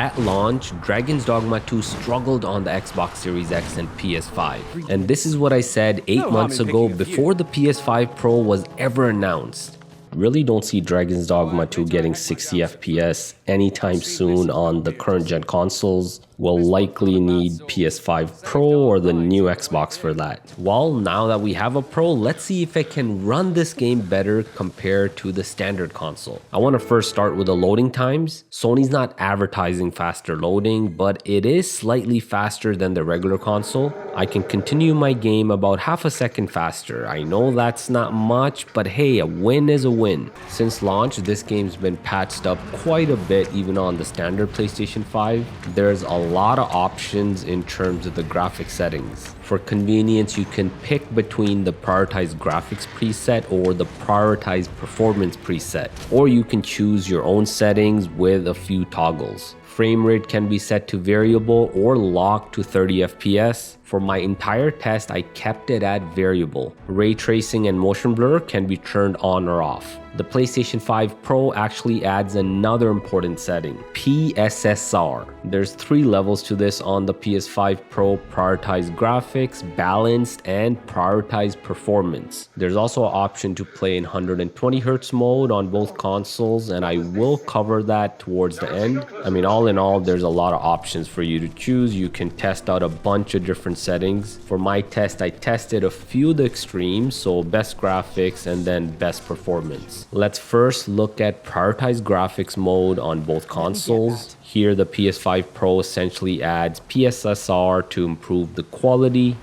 At launch, Dragon's Dogma 2 struggled on the Xbox Series X and PS5. And this is what I said 8 months ago before the PS5 Pro was ever announced. Really don't see Dragon's Dogma 2 getting 60 FPS anytime soon on the current gen consoles. We'll likely need PS5 Pro or the new Xbox for that. Well, now that we have a Pro, let's see if it can run this game better compared to the standard console. I want to first start with the loading times. Sony's not advertising faster loading, but it is slightly faster than the regular console. I can continue my game about half a second faster. I know that's not much, but hey, a win is a win. Since launch, this game's been patched up quite a bit even on the standard PlayStation 5. There's a lot of options in terms of the graphic settings. For convenience, you can pick between the prioritized graphics preset or the prioritized performance preset, or you can choose your own settings with a few toggles. Frame rate can be set to variable or locked to 30 FPS. For my entire test, I kept it at variable. Ray tracing and motion blur can be turned on or off. The PlayStation 5 Pro actually adds another important setting, PSSR. There's 3 levels to this on the PS5 Pro: prioritized graphics, balanced, and prioritized performance. There's also an option to play in 120Hz mode on both consoles, and I will cover that towards the end. I mean, all in all, there's a lot of options for you to choose. You can test out a bunch of different settings. For my test, I tested a few of the extremes, so best graphics and then best performance. Let's first look at prioritized graphics mode on both consoles. Here, the PS5 Pro essentially adds PSSR to improve the quality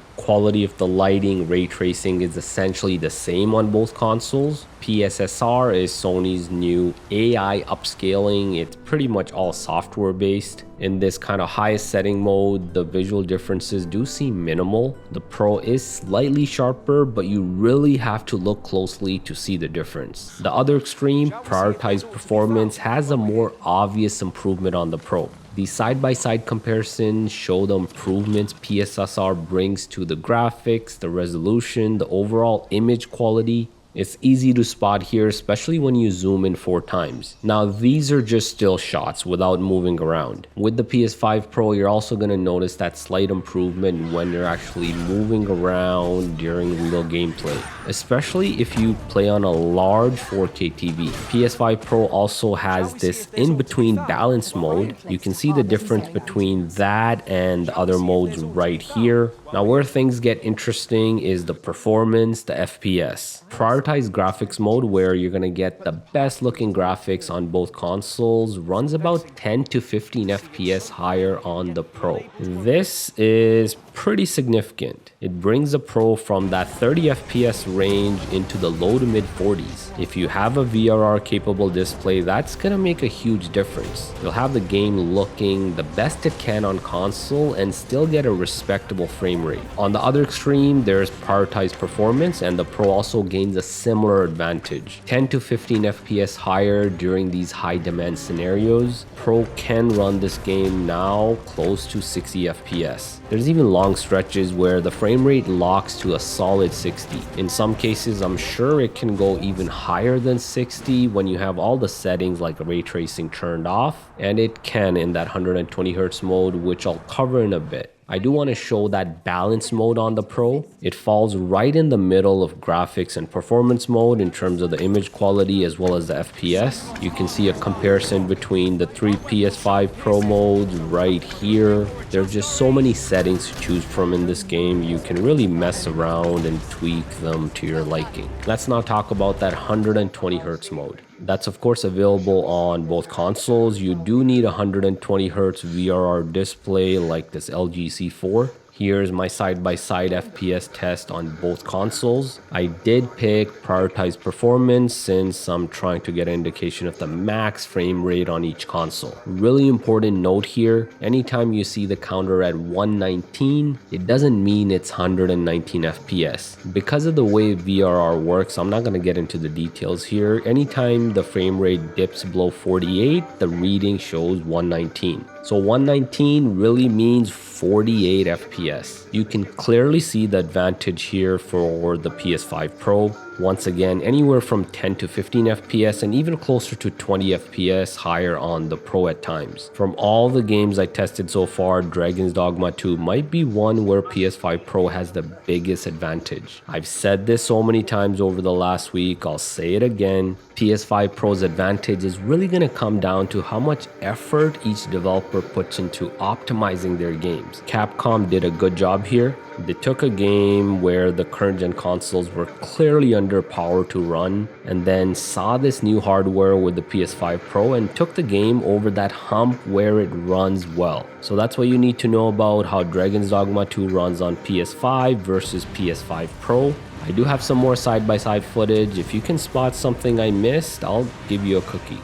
of the lighting. Ray tracing is essentially the same on both consoles. PSSR is Sony's new AI upscaling. It's pretty much all software based. In this kind of highest setting mode, the visual differences do seem minimal. The Pro is slightly sharper, but you really have to look closely to see the difference. The other extreme, prioritized performance, has a more obvious improvement on the Pro. The side-by-side comparisons show the improvements PSSR brings to the graphics, the resolution, the overall image quality. It's easy to spot here, especially when you zoom in 4 times. Now, these are just still shots without moving around. With the PS5 Pro, you're also going to notice that slight improvement when you're actually moving around during real gameplay, especially if you play on a large 4K TV. PS5 Pro also has this in-between balance mode. You can see the difference between that and the other modes right here. Now, where things get interesting is the performance, the FPS. Prioritized graphics mode, where you're going to get the best looking graphics on both consoles, runs about 10 to 15 FPS higher on the Pro. This is pretty significant. It brings the Pro from that 30 FPS range into the low to mid 40s. If you have a VRR capable display, that's going to make a huge difference. You'll have the game looking the best it can on console and still get a respectable frame rate. On the other extreme, there's prioritized performance, and the Pro also gains a similar advantage. 10 to 15 FPS higher during these high demand scenarios. Pro can run this game now close to 60 FPS. There's even long stretches where the frame rate locks to a solid 60. In some cases, I'm sure it can go even higher than 60 when you have all the settings like ray tracing turned off, and it can in that 120Hz mode, which I'll cover in a bit. I do want to show that balance mode on the Pro. It falls right in the middle of graphics and performance mode in terms of the image quality as well as the FPS. You can see a comparison between the 3 PS5 Pro modes right here. There's just so many settings to choose from in this game. You can really mess around and tweak them to your liking. Let's now talk about that 120Hz mode. That's of course available on both consoles. You do need a 120Hz VRR display like this LG C4. Here's my side-by-side FPS test on both consoles. I did pick prioritized performance since I'm trying to get an indication of the max frame rate on each console. Really important note here, anytime you see the counter at 119, it doesn't mean it's 119 FPS. Because of the way VRR works, I'm not going to get into the details here. Anytime the frame rate dips below 48, the reading shows 119. So 119 really means 48 FPS. You can clearly see the advantage here for the PS5 Pro. Once again, anywhere from 10 to 15 FPS and even closer to 20 FPS higher on the Pro at times. From all the games I tested so far, Dragon's Dogma 2 might be one where PS5 Pro has the biggest advantage. I've said this so many times over the last week, I'll say it again. PS5 Pro's advantage is really going to come down to how much effort each developer puts into optimizing their games. Capcom did a good job here. They took a game where the current gen consoles were clearly underpowered to run and then saw this new hardware with the PS5 Pro and took the game over that hump where it runs well. So that's what you need to know about how Dragon's Dogma 2 runs on PS5 versus PS5 Pro. I do have some more side-by-side footage. If you can spot something I missed, I'll give you a cookie.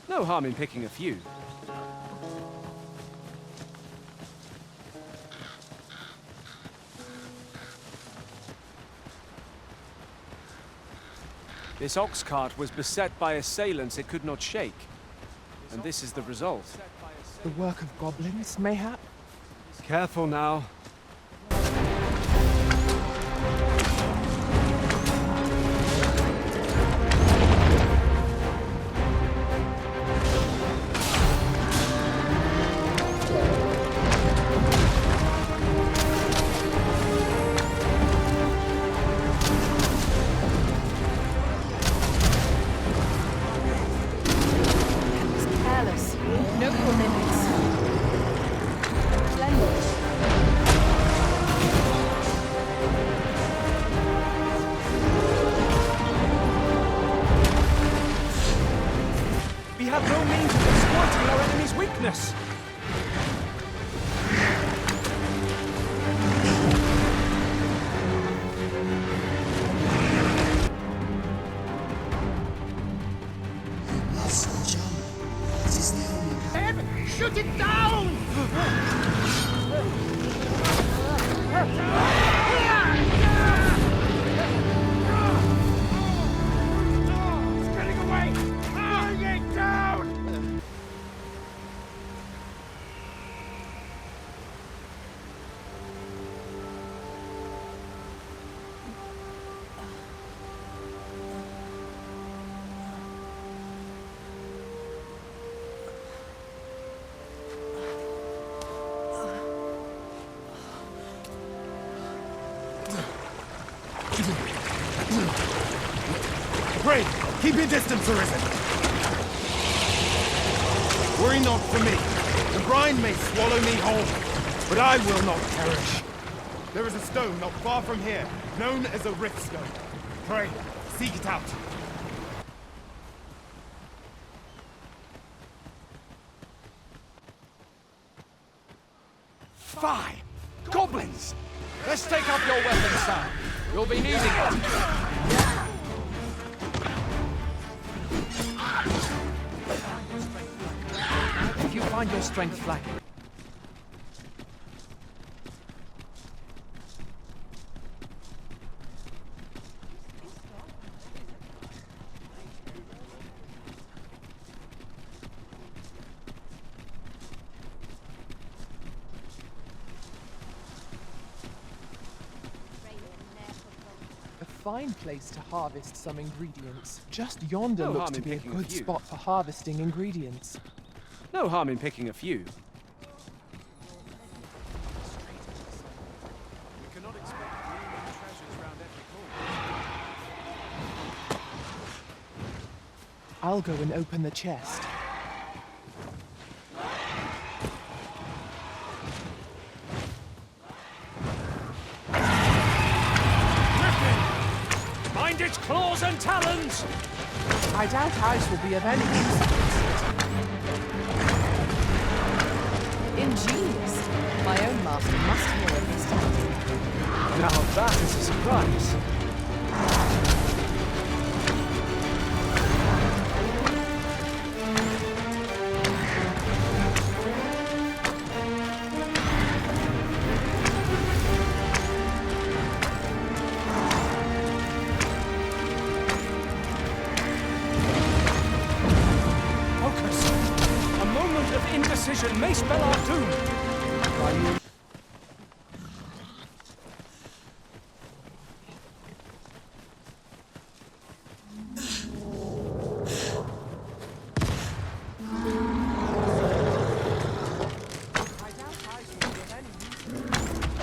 No harm in picking a few. This ox cart was beset by assailants it could not shake. And this is the result. The work of goblins, mayhap? Careful now. We have no means of exploiting our enemy's weakness. Shoot it down! It's getting away! Bring it down! Brave, keep your distance, Arisen. Worry not for me. The brine may swallow me whole, but I will not perish. There is a stone not far from here, known as a rift stone. Pray, seek it out. Fie! Goblins! Let's take up your weapons, sir. You'll be needing it. If you find your strength flagging. A fine place to harvest some ingredients. Just yonder No looks harm to in be a picking a good few. spot for harvesting ingredients. No harm in picking a few. We cannot expect gleaming treasures round every corner. I'll go and open the chest. Mind its claws and talons! I doubt ours will be of any use. Ingenious. My own master must hear of this tactic. Now that is a surprise. we spell our doom? By you.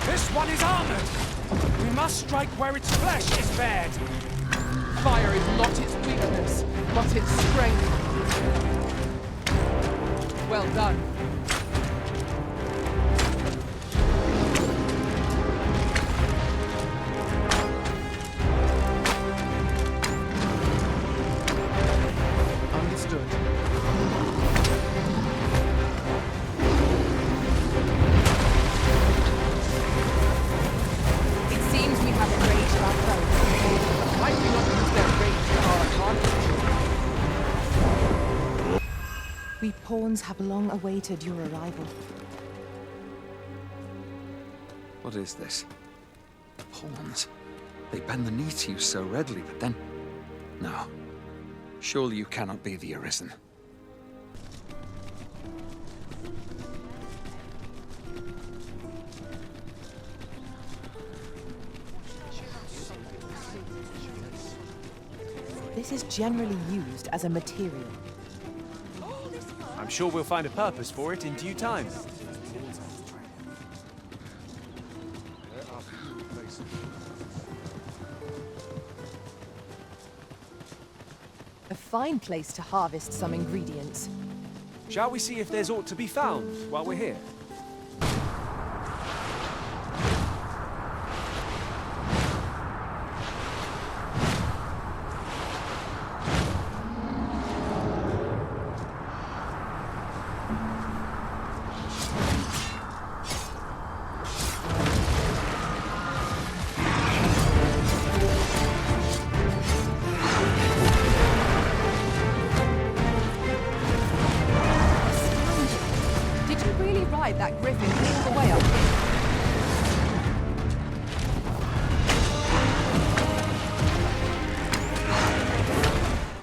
This one is armored. We must strike where its flesh is bared. Fire is not its weakness, but its strength. Well done. Understood. It seems we have enraged our foes. Might we not use their range to our advantage? We pawns have long awaited your arrival. What is this? Pawns. They bend the knee to you so readily, but then... No. Surely you cannot be the Arisen. This is generally used as a material. I'm sure we'll find a purpose for it in due time. A fine place to harvest some ingredients. Shall we see if there's aught to be found while we're here? Did you really ride that griffin all the way up here?